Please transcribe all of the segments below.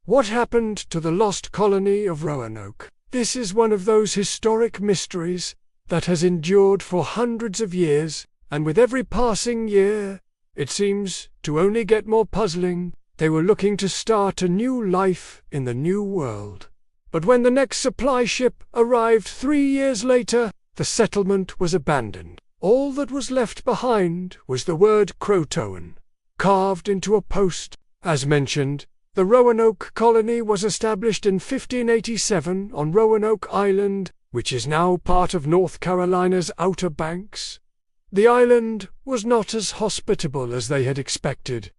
What happened to the lost colony of Roanoke? This is one of those historic mysteries that has endured for hundreds of years, and with every passing year, it seems to only get more puzzling. They were looking to start a new life in the New World. But when the next supply ship arrived 3 years later, the settlement was abandoned. All that was left behind was the word Croatoan, carved into a post. As mentioned, the Roanoke colony was established in 1587 on Roanoke Island, which is now part of North Carolina's Outer Banks. The island was not as hospitable as they had expected,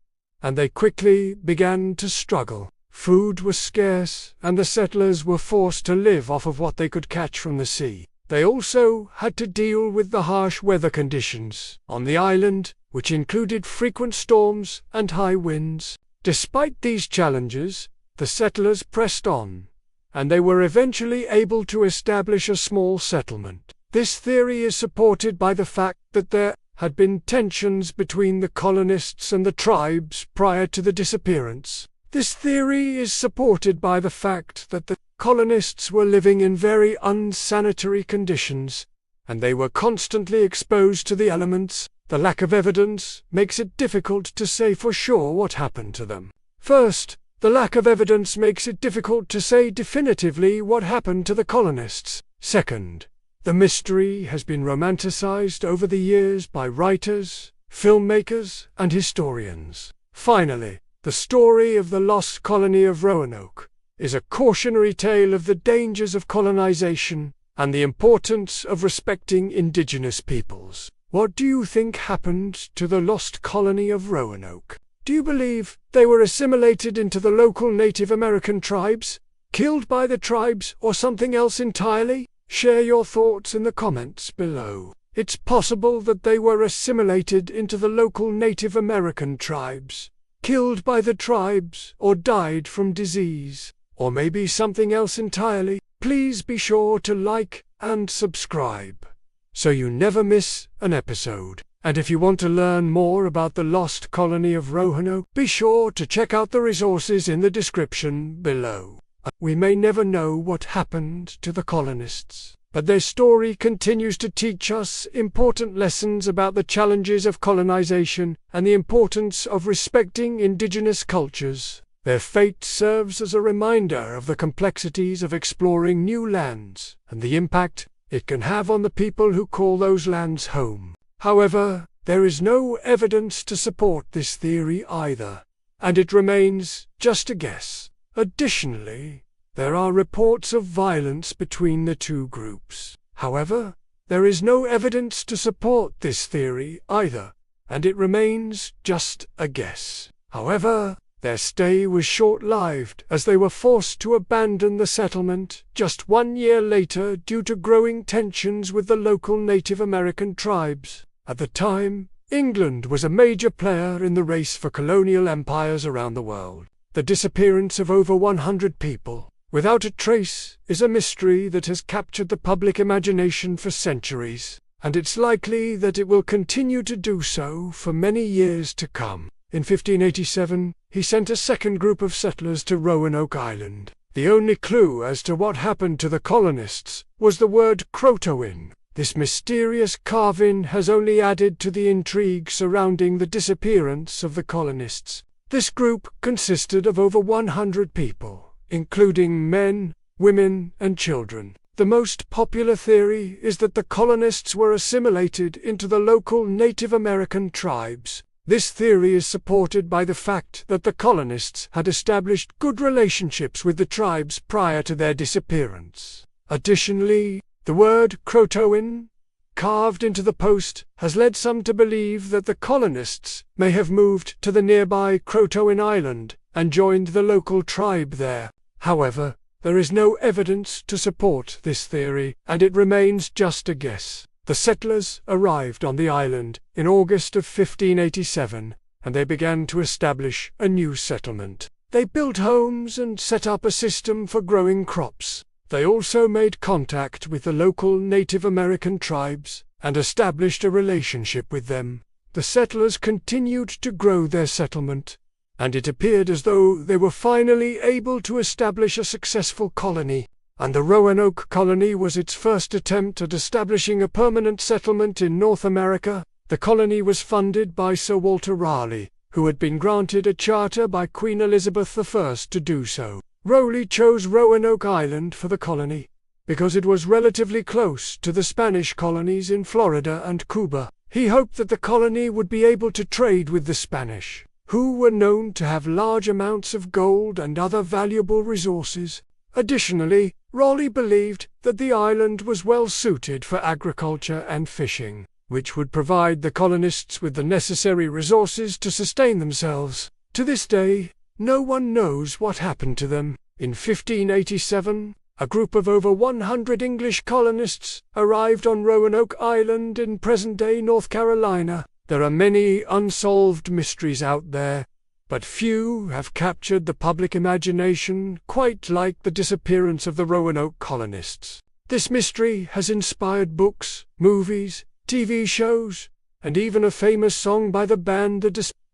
and they quickly began to struggle. Food was scarce, and the settlers were forced to live off of what they could catch from the sea. They also had to deal with the harsh weather conditions on the island, which included frequent storms and high winds. Despite these challenges, the settlers pressed on, and they were eventually able to establish a small settlement. This theory is supported by the fact that there had been tensions between the colonists and the tribes prior to the disappearance. This theory is supported by the fact that the colonists were living in very unsanitary conditions, and they were constantly exposed to the elements. The lack of evidence makes it difficult to say for sure what happened to them. First, the lack of evidence makes it difficult to say definitively what happened to the colonists. Second, the mystery has been romanticized over the years by writers, filmmakers, and historians. Finally, the story of the lost colony of Roanoke is a cautionary tale of the dangers of colonization and the importance of respecting indigenous peoples. What do you think happened to the lost colony of Roanoke? Do you believe they were assimilated into the local Native American tribes, killed by the tribes, or something else entirely? Share your thoughts in the comments below. It's possible that they were assimilated into the local Native American tribes, killed by the tribes, or died from disease, or maybe something else entirely. Please be sure to like and subscribe, so you never miss an episode. And if you want to learn more about the lost colony of Roanoke, be sure to check out the resources in the description below. We may never know what happened to the colonists, but their story continues to teach us important lessons about the challenges of colonization and the importance of respecting indigenous cultures. Their fate serves as a reminder of the complexities of exploring new lands and the impact it can have on the people who call those lands home. However, there is no evidence to support this theory either, and it remains just a guess. Additionally, there are reports of violence between the two groups. However, there is no evidence to support this theory either, and it remains just a guess. However, their stay was short-lived as they were forced to abandon the settlement just 1 year later due to growing tensions with the local Native American tribes. At the time, England was a major player in the race for colonial empires around the world. The disappearance of over 100 people, without a trace, is a mystery that has captured the public imagination for centuries, and it's likely that it will continue to do so for many years to come. In 1587, he sent a second group of settlers to Roanoke Island. The only clue as to what happened to the colonists was the word Croatoan. This mysterious carving has only added to the intrigue surrounding the disappearance of the colonists. This group consisted of over 100 people, including men, women, and children. The most popular theory is that the colonists were assimilated into the local Native American tribes. This theory is supported by the fact that the colonists had established good relationships with the tribes prior to their disappearance. Additionally, the word Croatoan, carved into the post, has led some to believe that the colonists may have moved to the nearby Croatoan Island and joined the local tribe there. However, there is no evidence to support this theory, and it remains just a guess. The settlers arrived on the island in August of 1587, and they began to establish a new settlement. They built homes and set up a system for growing crops. They also made contact with the local Native American tribes and established a relationship with them. The settlers continued to grow their settlement, and it appeared as though they were finally able to establish a successful colony. And the Roanoke colony was its first attempt at establishing a permanent settlement in North America. The colony was funded by Sir Walter Raleigh, who had been granted a charter by Queen Elizabeth I to do so. Raleigh chose Roanoke Island for the colony because it was relatively close to the Spanish colonies in Florida and Cuba. He hoped that the colony would be able to trade with the Spanish, who were known to have large amounts of gold and other valuable resources. Additionally, Raleigh believed that the island was well suited for agriculture and fishing, which would provide the colonists with the necessary resources to sustain themselves. To this day, no one knows what happened to them. In 1587, a group of over 100 English colonists arrived on Roanoke Island in present-day North Carolina. There are many unsolved mysteries out there, but few have captured the public imagination quite like the disappearance of the Roanoke colonists. This mystery has inspired books, movies, TV shows, and even a famous song by the band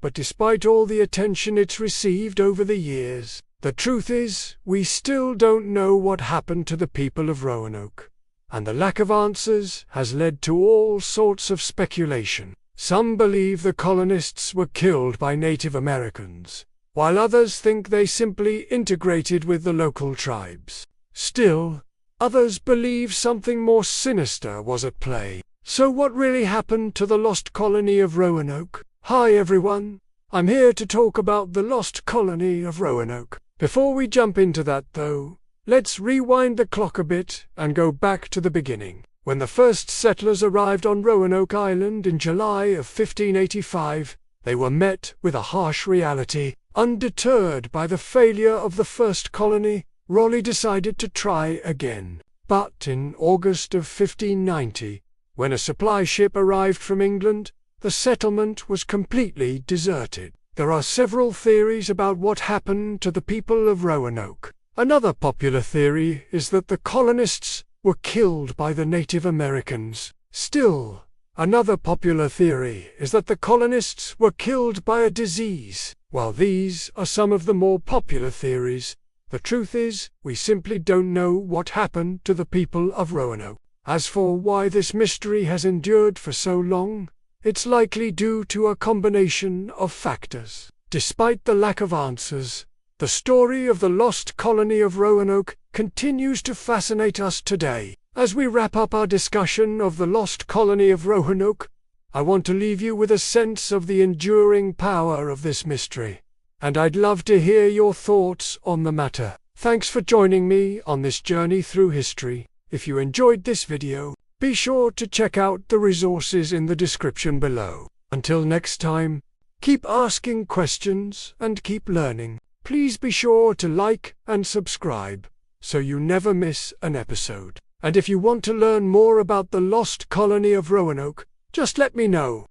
But despite all the attention it's received over the years, the truth is, we still don't know what happened to the people of Roanoke, and the lack of answers has led to all sorts of speculation. Some believe the colonists were killed by Native Americans, while others think they simply integrated with the local tribes. Still, others believe something more sinister was at play. So what really happened to the lost colony of Roanoke? Hi everyone, I'm here to talk about the lost colony of Roanoke. Before we jump into that though, let's rewind the clock a bit and go back to the beginning. When the first settlers arrived on Roanoke Island in July of 1585, they were met with a harsh reality. Undeterred by the failure of the first colony, Raleigh decided to try again. But in August of 1590, when a supply ship arrived from England, the settlement was completely deserted. There are several theories about what happened to the people of Roanoke. Another popular theory is that the colonists were killed by the Native Americans. Still, another popular theory is that the colonists were killed by a disease. While these are some of the more popular theories, the truth is, we simply don't know what happened to the people of Roanoke. As for why this mystery has endured for so long, it's likely due to a combination of factors. Despite the lack of answers, the story of the lost colony of Roanoke continues to fascinate us today. As we wrap up our discussion of the lost colony of Roanoke, I want to leave you with a sense of the enduring power of this mystery, and I'd love to hear your thoughts on the matter. Thanks for joining me on this journey through history. If you enjoyed this video, be sure to check out the resources in the description below. Until next time, keep asking questions and keep learning. Please be sure to like and subscribe so you never miss an episode. And if you want to learn more about the lost colony of Roanoke, just let me know.